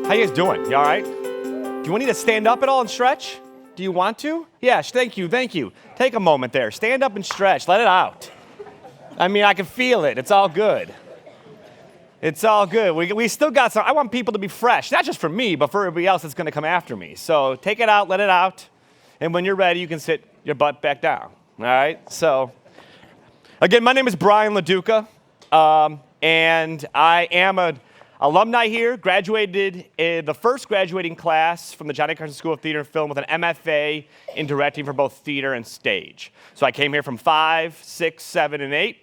How you guys doing? You all right? Do you need to stand up at all and stretch? Do you want to? Yes, thank you. Take a moment there. Stand up and stretch. Let it out. I mean, I can feel it. It's all good. It's all good. We still got some. I want people to be fresh, not just for me, but for everybody else that's going to come after me. So take it out, let it out, and when you're ready, you can sit your butt back down. All right? So, again, my name is LaDuca, and I am an alumni here, graduated in the first graduating class from the John A. Carson School of Theater and Film with an MFA in directing for both theater and stage. So I came here from 5, 6, 7, and 8.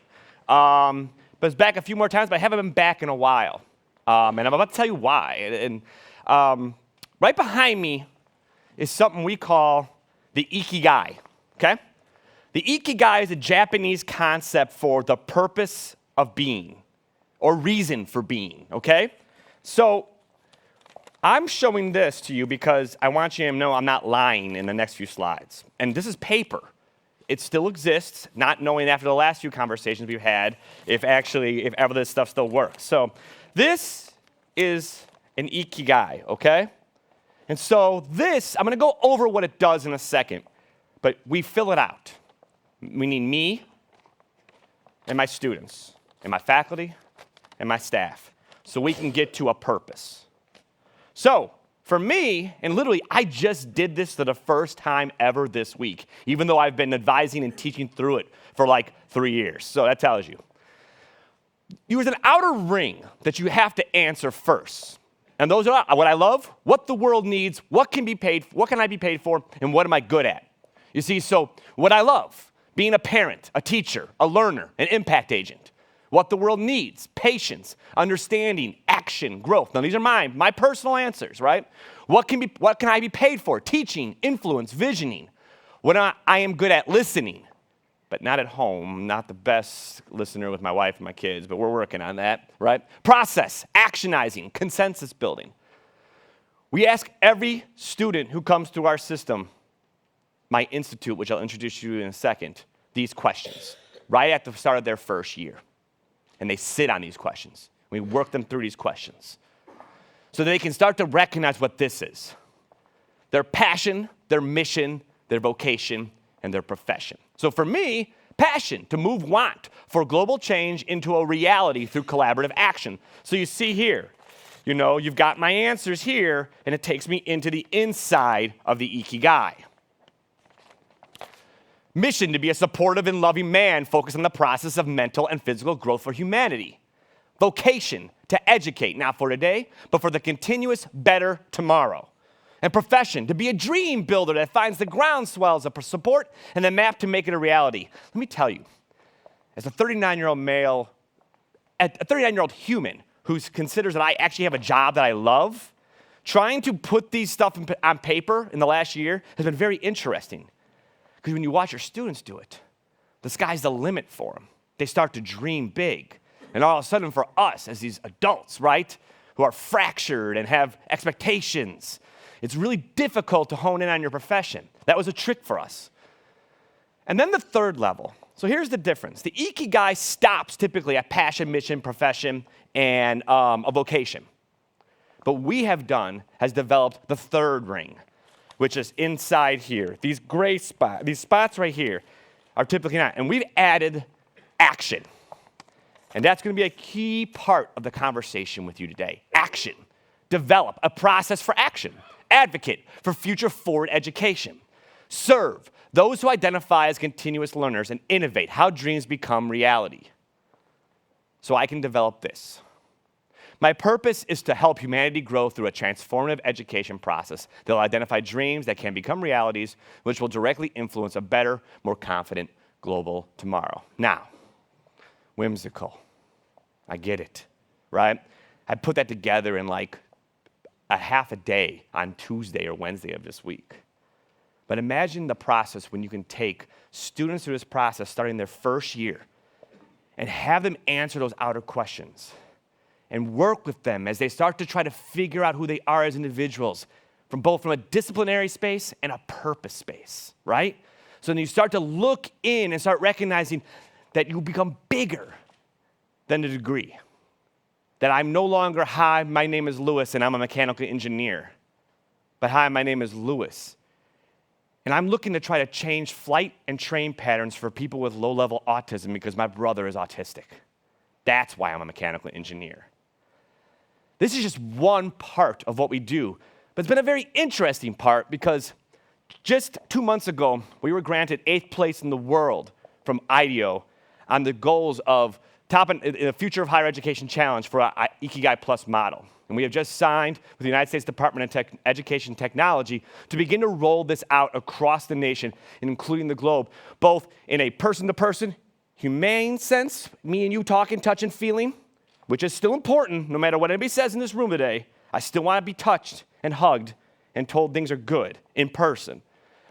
But it's back a few more times, but I haven't been back in a while. And I'm about to tell you why. And right behind me is something we call the Ikki Guy, okay? The Ikki Guy is a Japanese concept for the purpose of being, or reason for being, okay? So I'm showing this to you because I want you to know I'm not lying in the next few slides. And this is paper. It still exists, not knowing after the last few conversations we've had if ever this stuff still works. So this is an Ikki Guy, okay? And so this, I'm gonna go over what it does in a second, but we fill it out. We need me and my students and my faculty and my staff, so we can get to a purpose. So, for me, and literally, I just did this for the first time ever this week, even though I've been advising and teaching through it for like 3 years. So that tells you. There's an outer ring that you have to answer first. And those are what I love, what the world needs, what can I be paid for, and what am I good at? You see, so what I love, being a parent, a teacher, a learner, an impact agent. What the world needs, patience, understanding, action, growth. Now, these are my personal answers, right? What can I be paid for? Teaching, influence, visioning. What I am good at listening, but not at home. I'm not the best listener with my wife and my kids, but we're working on that, right? Process, actionizing, consensus building. We ask every student who comes to our system, my institute, which I'll introduce you in a second, these questions, right at the start of their first year. And they sit on these questions. We work them through these questions so they can start to recognize what this is. Their passion, their mission, their vocation, and their profession. So for me, passion, to move want for global change into a reality through collaborative action. So you see here, you've got my answers here, and it takes me into the inside of the Ikki Guy. Mission, to be a supportive and loving man focused on the process of mental and physical growth for humanity. Vocation, to educate, not for today, but for the continuous better tomorrow. And profession, to be a dream builder that finds the groundswells of support and the map to make it a reality. Let me tell you, as a 39-year-old human who considers that I actually have a job that I love, trying to put these stuff on paper in the last year has been very interesting. Because when you watch your students do it, the sky's the limit for them. They start to dream big. And all of a sudden for us as these adults, right, who are fractured and have expectations, it's really difficult to hone in on your profession. That was a trick for us. And then the third level. So here's the difference. The Ikki Guy stops typically at passion, mission, profession, and a vocation. But we have developed the third ring, which is inside here. These gray spots, these spots right here are typically not. And we've added action. And that's going to be a key part of the conversation with you today. Action. Develop a process for action. Advocate for future forward education. Serve those who identify as continuous learners and innovate how dreams become reality. So I can develop this. My purpose is to help humanity grow through a transformative education process that will identify dreams that can become realities, which will directly influence a better, more confident global tomorrow. Now, whimsical. I get it, right? I put that together in like a half a day on Tuesday or Wednesday of this week. But imagine the process when you can take students through this process starting their first year and have them answer those outer questions and work with them as they start to try to figure out who they are as individuals from a disciplinary space and a purpose space, right? So then you start to look in and start recognizing that you become bigger than the degree. that I'm no longer, hi, my name is Lewis and I'm a mechanical engineer, but hi, my name is Lewis. And I'm looking to try to change flight and train patterns for people with low-level autism because my brother is autistic. That's why I'm a mechanical engineer. This is just one part of what we do, but it's been a very interesting part because just 2 months ago, we were granted 8th place in the world from IDEO on the goals of top in the Future of Higher Education Challenge for our Ikki Guy Plus model. And we have just signed with the United States Department of Education Technology to begin to roll this out across the nation, including the globe, both in a person-to-person, humane sense, me and you talking, touching, feeling, which is still important, no matter what anybody says in this room today. I still want to be touched and hugged and told things are good in person,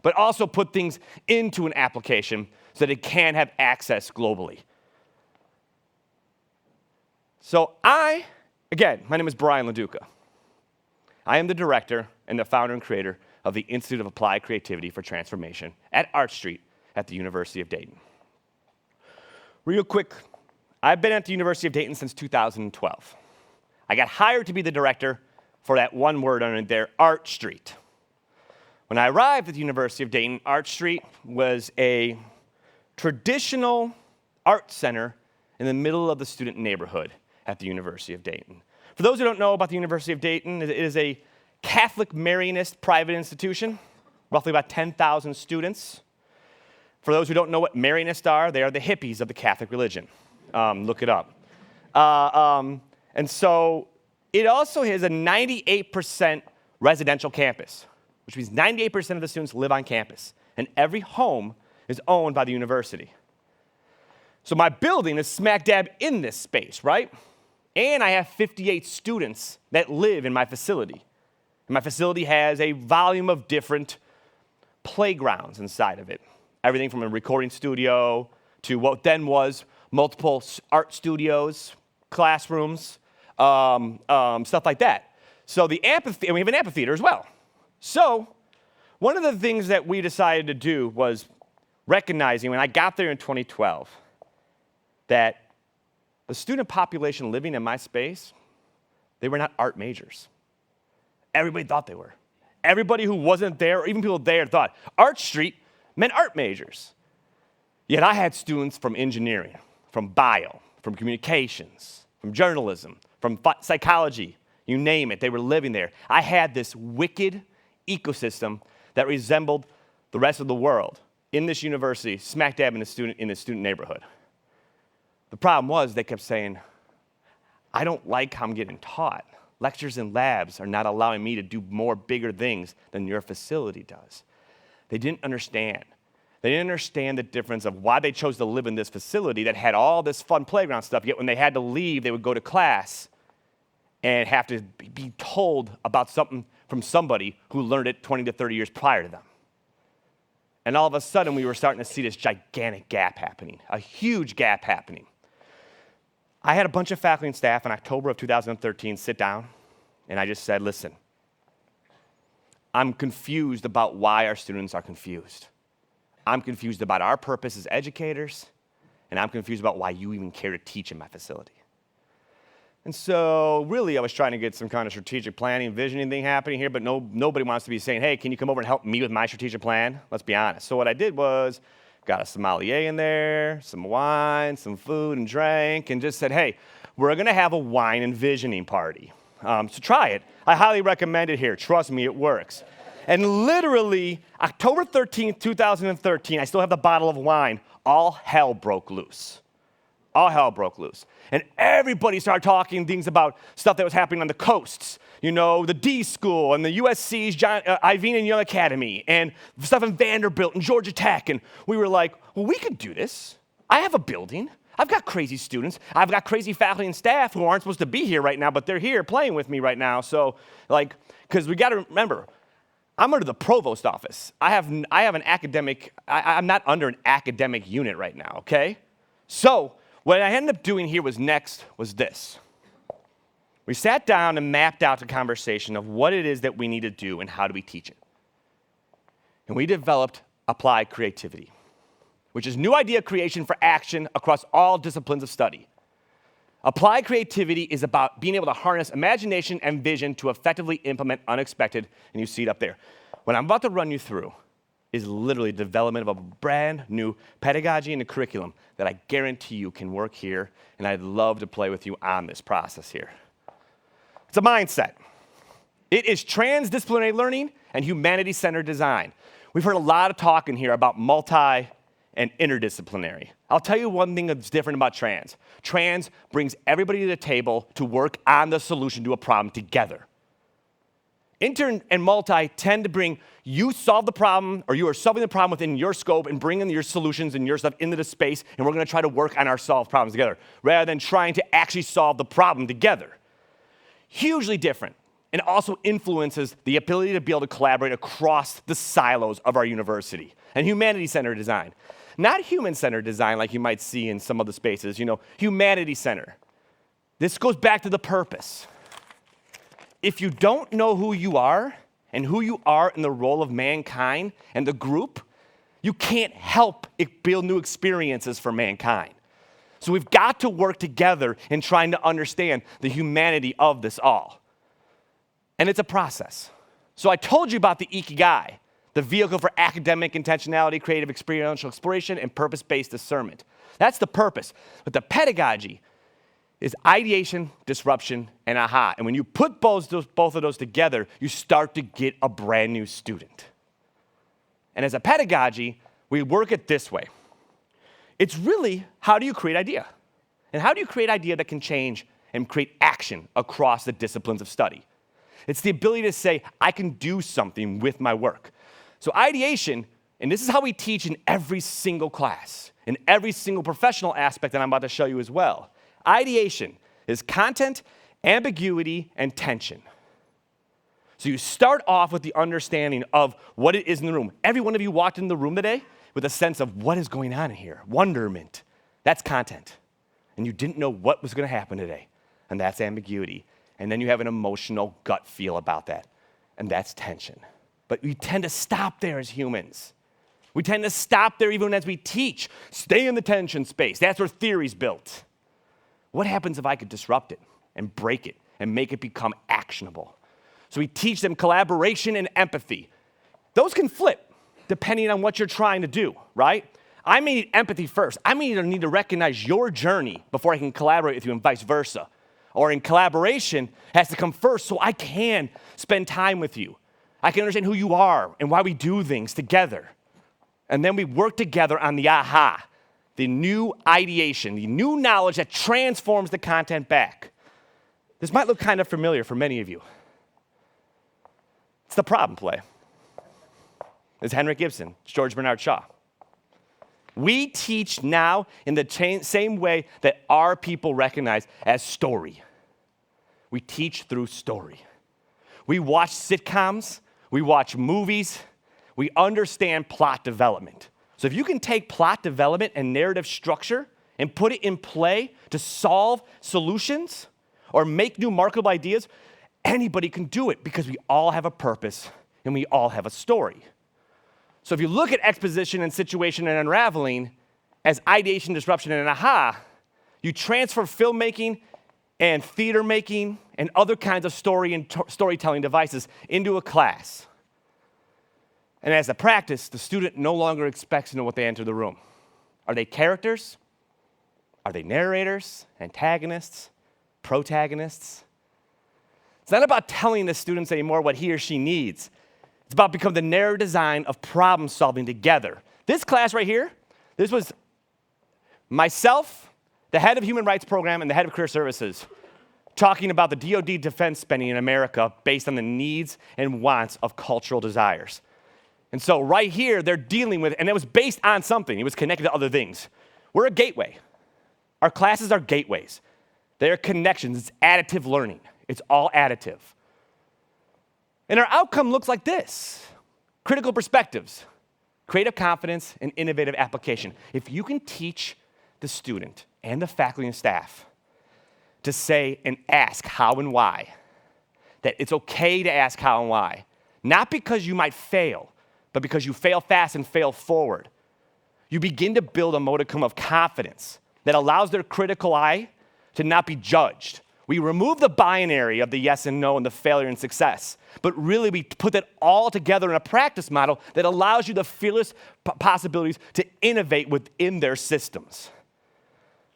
but also put things into an application so that it can have access globally. So again, my name is Brian LaDuca. I am the director and the founder and creator of the Institute of Applied Creativity for Transformation at Art Street at the University of Dayton. Real quick, I've been at the University of Dayton since 2012. I got hired to be the director for that one word on there, Art Street. When I arrived at the University of Dayton, Art Street was a traditional art center in the middle of the student neighborhood at the University of Dayton. For those who don't know about the University of Dayton, it is a Catholic Marianist private institution, roughly about 10,000 students. For those who don't know what Marianists are, they are the hippies of the Catholic religion. Look it up. And so it also has a 98% residential campus, which means 98% of the students live on campus, and every home is owned by the university. So my building is smack dab in this space, right? And I have 58 students that live in my facility. And my facility has a volume of different playgrounds inside of it. Everything from a recording studio to what then was multiple art studios, classrooms, stuff like that. So the amphitheater, and we have an amphitheater as well. So one of the things that we decided to do was recognizing when I got there in 2012 that the student population living in my space, they were not art majors. Everybody thought they were. Everybody who wasn't there, or even people there, thought Art Street meant art majors. Yet I had students from engineering, from bio, from communications, from journalism, from psychology, you name it, they were living there. I had this wicked ecosystem that resembled the rest of the world in this university, smack dab in the student neighborhood. The problem was they kept saying, I don't like how I'm getting taught. Lectures and labs are not allowing me to do more bigger things than your facility does. They didn't understand. They didn't understand the difference of why they chose to live in this facility that had all this fun playground stuff, yet when they had to leave, they would go to class and have to be told about something from somebody who learned it 20 to 30 years prior to them. And all of a sudden, we were starting to see this gigantic gap happening, a huge gap happening. I had a bunch of faculty and staff in October of 2013 sit down, and I just said, listen, I'm confused about why our students are confused. I'm confused about our purpose as educators, and I'm confused about why you even care to teach in my facility. And so really I was trying to get some kind of strategic planning, visioning thing happening here, but nobody wants to be saying, hey, can you come over and help me with my strategic plan? Let's be honest. So what I did was got a sommelier in there, some wine, some food and drink, and just said, hey, we're going to have a wine and visioning party. So try it. I highly recommend it here. Trust me, it works. And literally, October 13th, 2013, I still have the bottle of wine, all hell broke loose. All hell broke loose. And everybody started talking things about stuff that was happening on the coasts. You know, the D School and the USC's Ivina and Young Academy and stuff in Vanderbilt and Georgia Tech. And we were like, well, we could do this. I have a building. I've got crazy students. I've got crazy faculty and staff who aren't supposed to be here right now, but they're here playing with me right now. So, like, because we got to remember, I'm under the provost office. I have an academic, I'm not under an academic unit right now, okay? So, what I ended up doing here was this. We sat down and mapped out the conversation of what it is that we need to do and how do we teach it. And we developed applied creativity, which is new idea creation for action across all disciplines of study. Applied creativity is about being able to harness imagination and vision to effectively implement unexpected, and you see it up there. What I'm about to run you through is literally the development of a brand new pedagogy and a curriculum that I guarantee you can work here, and I'd love to play with you on this process here. It's a mindset. It is transdisciplinary learning and humanity-centered design. We've heard a lot of talk in here about multi and interdisciplinary. I'll tell you one thing that's different about trans. Trans brings everybody to the table to work on the solution to a problem together. Inter and multi tend to bring you solve the problem, or you are solving the problem within your scope and bringing your solutions and your stuff into the space, and we're going to try to work on our solved problems together, rather than trying to actually solve the problem together. Hugely different, and also influences the ability to be able to collaborate across the silos of our university. And humanity-centered design. Not human-centered design like you might see in some of the spaces, humanity-centered. This goes back to the purpose. If you don't know who you are and who you are in the role of mankind and the group, you can't help build new experiences for mankind. So we've got to work together in trying to understand the humanity of this all. And it's a process. So I told you about the Ikki Guy, the vehicle for academic intentionality, creative experiential exploration, and purpose-based discernment. That's the purpose. But the pedagogy is ideation, disruption, and aha. And when you put both of those together, you start to get a brand new student. And as a pedagogy, we work it this way. It's really, how do you create idea? And how do you create idea that can change and create action across the disciplines of study? It's the ability to say, I can do something with my work. So ideation, and this is how we teach in every single class, in every single professional aspect that I'm about to show you as well. Ideation is content, ambiguity, and tension. So you start off with the understanding of what it is in the room. Every one of you walked in the room today with a sense of what is going on in here, wonderment. That's content. And you didn't know what was going to happen today, and that's ambiguity. And then you have an emotional gut feel about that, and that's tension. But we tend to stop there as humans. We tend to stop there even as we teach. Stay in the tension space. That's where theory's built. What happens if I could disrupt it and break it and make it become actionable? So we teach them collaboration and empathy. Those can flip depending on what you're trying to do, right? I may need empathy first. I may need to recognize your journey before I can collaborate with you and vice versa. Or in collaboration has to come first so I can spend time with you. I can understand who you are and why we do things together. And then we work together on the aha, the new ideation, the new knowledge that transforms the content back. This might look kind of familiar for many of you. It's the problem play. It's Henrik Ibsen, it's George Bernard Shaw. We teach now in the same way that our people recognize as story. We teach through story. We watch sitcoms, we watch movies, we understand plot development. So if you can take plot development and narrative structure and put it in play to solve solutions or make new marketable ideas, anybody can do it because we all have a purpose and we all have a story. So if you look at exposition and situation and unraveling as ideation, disruption, and aha, you transfer filmmaking and theater making and other kinds of story and storytelling devices into a class. And as a practice, the student no longer expects to know what they enter the room. Are they characters? Are they narrators, antagonists, protagonists? It's not about telling the students anymore what he or she needs. It's about becoming the narrative design of problem solving together. This class right here, this was myself, the head of Human Rights Program, and the head of Career Services, talking about the DoD defense spending in America based on the needs and wants of cultural desires. And so right here, they're dealing with, and it was based on something. It was connected to other things. We're a gateway. Our classes are gateways. They are connections. It's additive learning. It's all additive. And our outcome looks like this. Critical perspectives, creative confidence, and innovative application. If you can teach the student and the faculty and staff to say and ask how and why, that it's okay to ask how and why, not because you might fail, but because you fail fast and fail forward, you begin to build a modicum of confidence that allows their critical eye to not be judged. We remove the binary of the yes and no and the failure and success. But really, we put that all together in a practice model that allows you the fearless possibilities to innovate within their systems.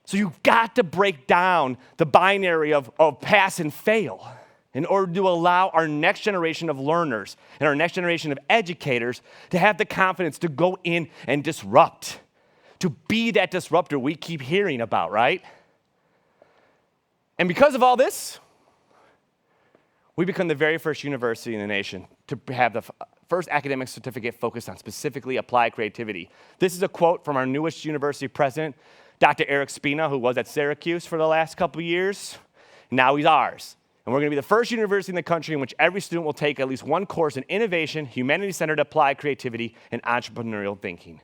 So you've got to break down the binary of pass and fail in order to allow our next generation of learners and our next generation of educators to have the confidence to go in and disrupt, to be that disruptor we keep hearing about, right? And because of all this, we become the very first university in the nation to have the first academic certificate focused on specifically applied creativity. This is a quote from our newest university president, Dr. Eric Spina, who was at Syracuse for the last couple of years. Now he's ours. And we're going to be the first university in the country in which every student will take at least one course in innovation, humanity-centered applied creativity, and entrepreneurial thinking.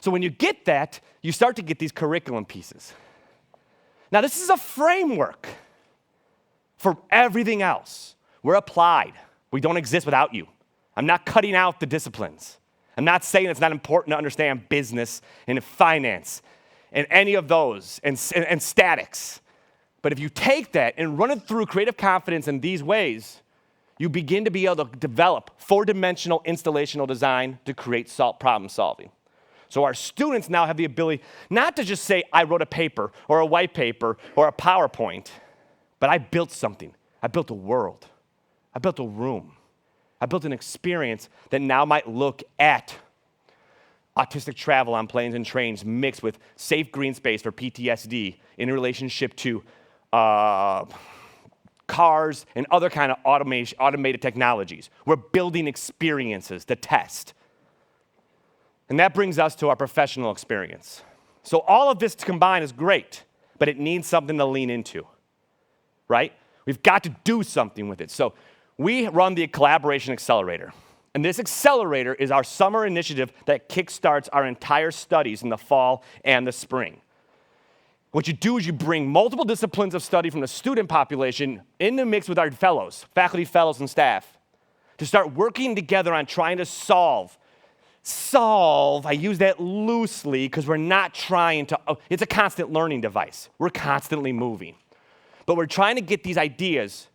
So when you get that, you start to get these curriculum pieces. Now, this is a framework for everything else. We're applied. We don't exist without you. I'm not cutting out the disciplines. I'm not saying it's not important to understand business and finance and any of those and statics. But if you take that and run it through creative confidence in these ways, you begin to be able to develop four-dimensional installational design to create problem solving. So our students now have the ability not to just say, I wrote a paper or a white paper or a PowerPoint, but I built something. I built a world. I built a room. I built an experience that now might look at autistic travel on planes and trains mixed with safe green space for PTSD in relationship to cars and other kind of automated technologies. We're building experiences to test. And that brings us to our professional experience. So all of this combined is great, but it needs something to lean into, right? We've got to do something with it. So we run the Collaboration Accelerator. And this accelerator is our summer initiative that kickstarts our entire studies in the fall and the spring. What you do is you bring multiple disciplines of study from the student population in the mix with our fellows, faculty, fellows, and staff, to start working together on trying to solve, I use that loosely because we're not trying to, it's a constant learning device. We're constantly moving. But we're trying to get these ideas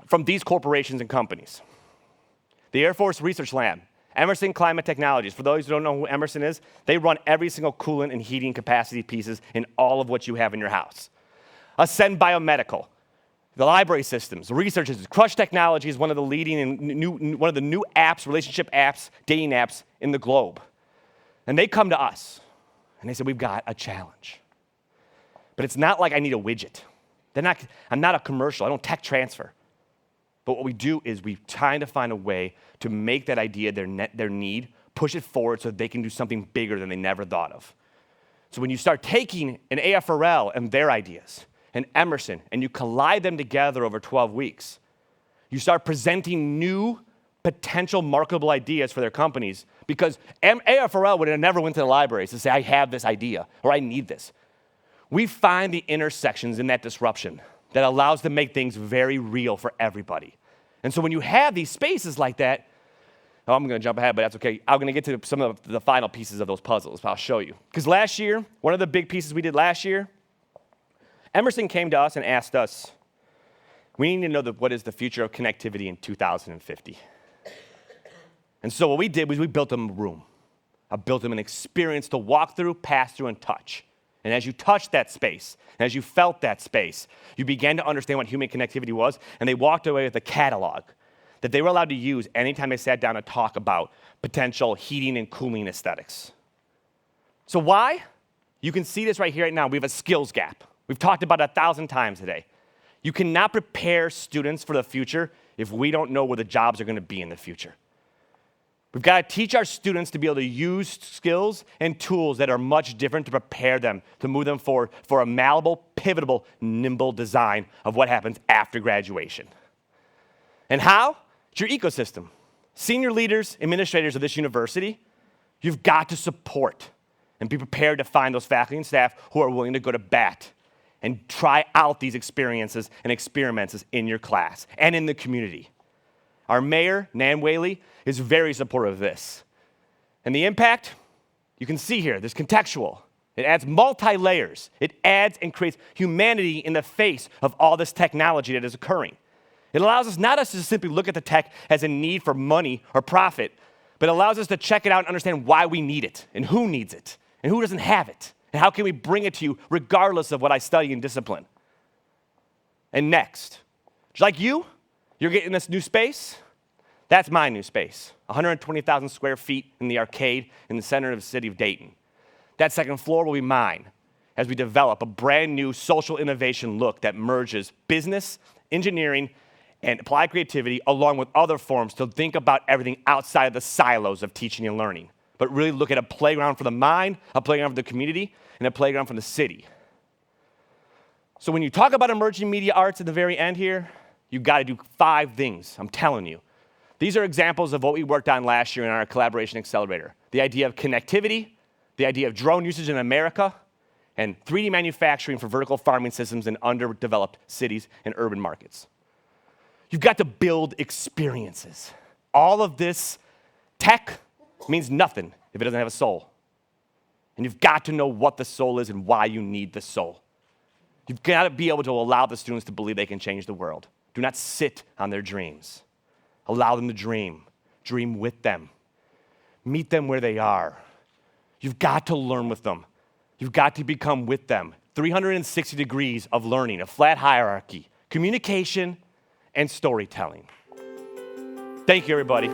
from these corporations and companies. The Air Force Research Lab, Emerson Climate Technologies. For those who don't know who Emerson is, they run every single coolant and heating capacity pieces in all of what you have in your house. Ascend Biomedical, the library systems, researchers. Crush Technology is one of the leading and one of the new apps, relationship apps, dating apps in the globe. And they come to us, and they say, we've got a challenge. But it's not like I need a widget. I'm not a commercial. I don't tech transfer. But what we do is we try to find a way to make that idea their need, push it forward so that they can do something bigger than they never thought of. So when you start taking an AFRL and their ideas, and Emerson, and you collide them together over 12 weeks, you start presenting new potential marketable ideas for their companies because AFRL would have never went to the libraries to say, I have this idea, or I need this. We find the intersections in that disruption that allows to make things very real for everybody. And so when you have these spaces like that, I'm going to jump ahead, but that's okay. I'm going to get to some of the final pieces of those puzzles, but I'll show you. Because last year, one of the big pieces we did last year, Emerson came to us and asked us, we need to know what is the future of connectivity in 2050. And so what we did was we built them a room. I built them an experience to walk through, pass through, and touch. And as you touched that space, and as you felt that space, you began to understand what human connectivity was, and they walked away with a catalog that they were allowed to use anytime they sat down and talk about potential heating and cooling aesthetics. So why? You can see this right here right now. We have a skills gap. We've talked about it 1,000 times today. You cannot prepare students for the future if we don't know where the jobs are going to be in the future. We've got to teach our students to be able to use skills and tools that are much different to prepare them, to move them forward for a malleable, pivotable, nimble design of what happens after graduation. And how? It's your ecosystem. Senior leaders, administrators of this university, you've got to support and be prepared to find those faculty and staff who are willing to go to bat and try out these experiences and experiments in your class and in the community. Our mayor, Nan Whaley, is very supportive of this. And the impact, you can see here, there's contextual. It adds multi-layers. It adds and creates humanity in the face of all this technology that is occurring. It allows us not us to simply look at the tech as a need for money or profit, but it allows us to check it out and understand why we need it and who needs it and who doesn't have it and how can we bring it to you regardless of what I study and discipline. And next, just like you're getting this new space. That's my new space, 120,000 square feet in the arcade in the center of the city of Dayton. That second floor will be mine as we develop a brand new social innovation look that merges business, engineering, and applied creativity along with other forms to think about everything outside of the silos of teaching and learning, but really look at a playground for the mind, a playground for the community, and a playground for the city. So when you talk about emerging media arts at the very end here, you've got to do 5 things, I'm telling you. These are examples of what we worked on last year in our collaboration accelerator. The idea of connectivity, the idea of drone usage in America, and 3D manufacturing for vertical farming systems in underdeveloped cities and urban markets. You've got to build experiences. All of this tech means nothing if it doesn't have a soul. And you've got to know what the soul is and why you need the soul. You've got to be able to allow the students to believe they can change the world. Do not sit on their dreams. Allow them to dream. Dream with them. Meet them where they are. You've got to learn with them. You've got to become with them. 360 degrees of learning, a flat hierarchy, communication, and storytelling. Thank you, everybody.